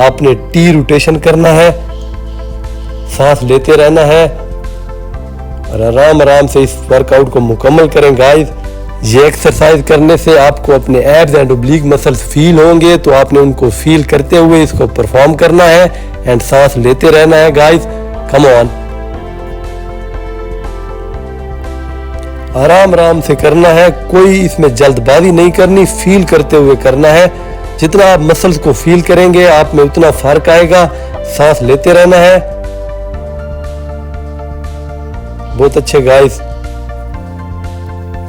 आपने T rotation करना है, सांस लेते रहना है और आराम आराम से इस वर्कआउट को मुकम्मल करें गाइस। ये एक्सरसाइज करने से आपको अपने abs and oblique muscles feel होंगे, तो आपने उनको फील करते हुए इसको परफॉर्म करना है एंड सांस लेते रहना है गाइस। कम ऑन, आराम आराम से करना है, कोई इसमें जल्दबाजी नहीं करनी, फील करते हुए करना है। जितना आप मसल्स को फील करेंगे आप में उतना फर्क आएगा। सांस लेते रहना है। बहुत अच्छे guys,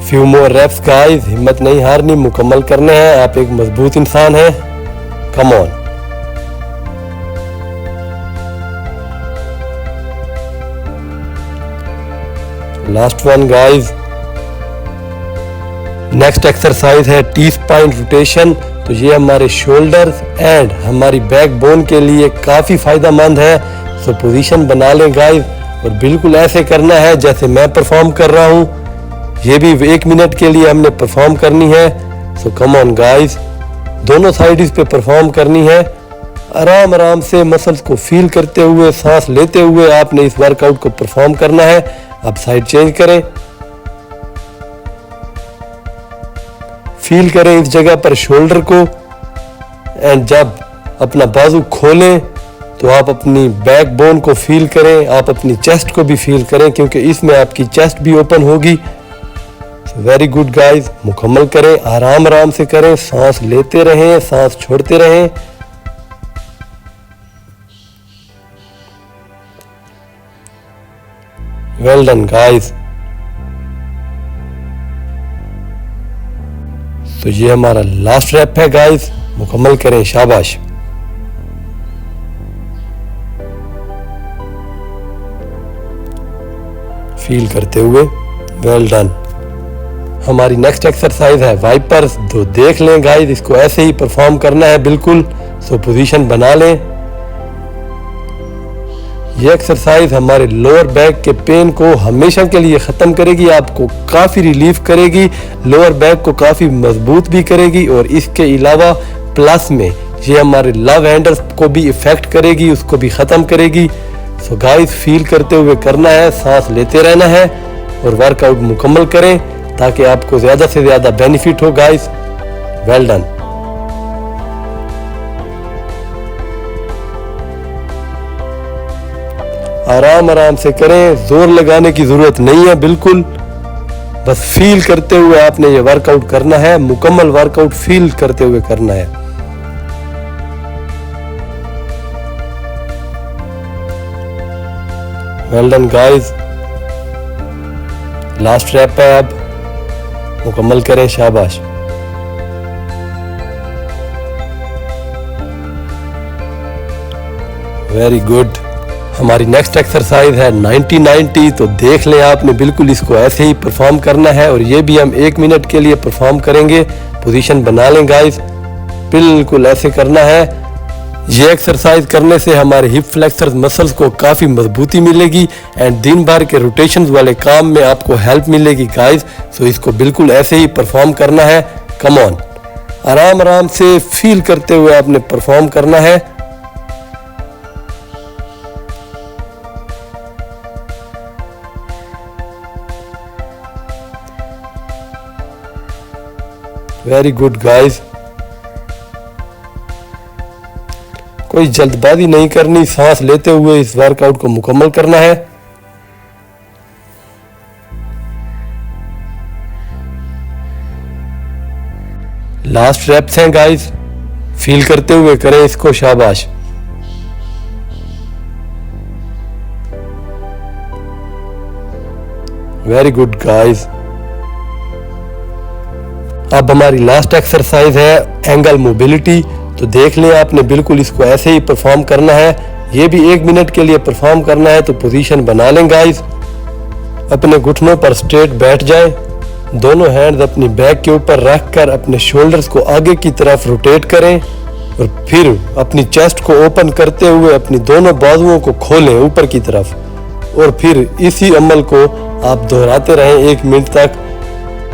few more reps guys, हिम्मत नहीं हारनी, मुकम्मल करने हैं। आप एक मजबूत इंसान हैं। Come on, last one guys. Next exercise है टी स्पाइन रोटेशन। तो ये हमारे शोल्डर्स एंड हमारी बैक बोन के लिए काफी फायदेमंद है। सो पोजीशन बना लें गाइस और बिल्कुल ऐसे करना है जैसे मैं परफॉर्म कर रहा हूँ। ये भी 1 मिनट के लिए हमने परफॉर्म करनी है। सो कम ऑन गाइस, दोनों साइड्स पे परफॉर्म करनी है। आराम आराम से मसल्स को फील करते हुए, सांस लेते हुए आपने इस वर्कआउट को परफॉर्म करना है। अब साइड चेंज करें, फील करें इस जगह पर शोल्डर को एंड जब अपना बाजू खोलें तो आप अपनी बैक बोन को फील करें, आप अपनी चेस्ट को भी फील करें क्योंकि इसमें आपकी चेस्ट भी ओपन होगी। वेरी गुड गाइस, मुकम्मल करें, आराम आराम से करें, सांस लेते रहें, सांस छोड़ते रहें। Well done guys. तो ये हमारा लास्ट रैप है गाइस, मुकम्मल करें, शाबाश। फील करते हुए, वेल डन। हमारी नेक्स्ट एक्सरसाइज है वाइपर्स। तो देख लें गाइस, इसको ऐसे ही परफॉर्म करना है बिल्कुल। सो पोजीशन बना लें। ये एक्सरसाइज हमारे लोअर बैक के पेन को हमेशा के लिए ख़त्म करेगी, आपको काफ़ी रिलीफ करेगी, लोअर बैक को काफ़ी मजबूत भी करेगी और इसके अलावा प्लस में ये हमारे लव हैंडल्स को भी इफेक्ट करेगी, उसको भी ख़त्म करेगी। सो गाइस, फील करते हुए करना है, सांस लेते रहना है और वर्कआउट मुकम्मल करें ताकि आपको ज़्यादा से ज़्यादा बेनिफिट हो गाइस। Well done. आराम आराम से करें, जोर लगाने की जरूरत नहीं है, बिल्कुल बस फील करते हुए आपने ये वर्कआउट करना है, मुकम्मल वर्कआउट फील करते हुए करना है। Well done guys, last rep है, अब मुकम्मल करें, शाबाश। Very good. हमारी नेक्स्ट एक्सरसाइज है 90-90। तो देख लें, आपने बिल्कुल इसको ऐसे ही परफॉर्म करना है और ये भी हम 1 मिनट के लिए परफॉर्म करेंगे। पोजीशन बना लें गाइस, बिल्कुल ऐसे करना है। ये एक्सरसाइज करने से हमारे हिप फ्लेक्सर मसल्स को काफ़ी मजबूती मिलेगी एंड दिन भर के रोटेशंस वाले काम में आपको हेल्प मिलेगी गाइस। सो इसको बिल्कुल ऐसे ही परफॉर्म करना है। कम ऑन, आराम आराम से फील करते हुए आपने परफॉर्म करना है। वेरी गुड गाइस, कोई जल्दबाजी नहीं करनी, सांस लेते हुए इस वर्कआउट को मुकम्मल करना है। लास्ट रेप्स हैं गाइस, फील करते हुए करें इसको, शाबाश। Very good guys. अब हमारी लास्ट एक्सरसाइज है एंगल मोबिलिटी। तो देख लें, आपने बिल्कुल इसको ऐसे ही परफॉर्म करना है। ये भी 1 मिनट के लिए परफॉर्म करना है। तो पोजीशन बना लें गाइस, अपने घुटनों पर स्ट्रेट बैठ जाएं, दोनों हैंड्स अपनी बैक के ऊपर रखकर अपने शोल्डर्स को आगे की तरफ रोटेट करें और फिर अपनी चेस्ट को ओपन करते हुए अपनी दोनों बाजुओं को खोलें ऊपर की तरफ और फिर इसी अमल को आप दोहराते रहें 1 मिनट तक।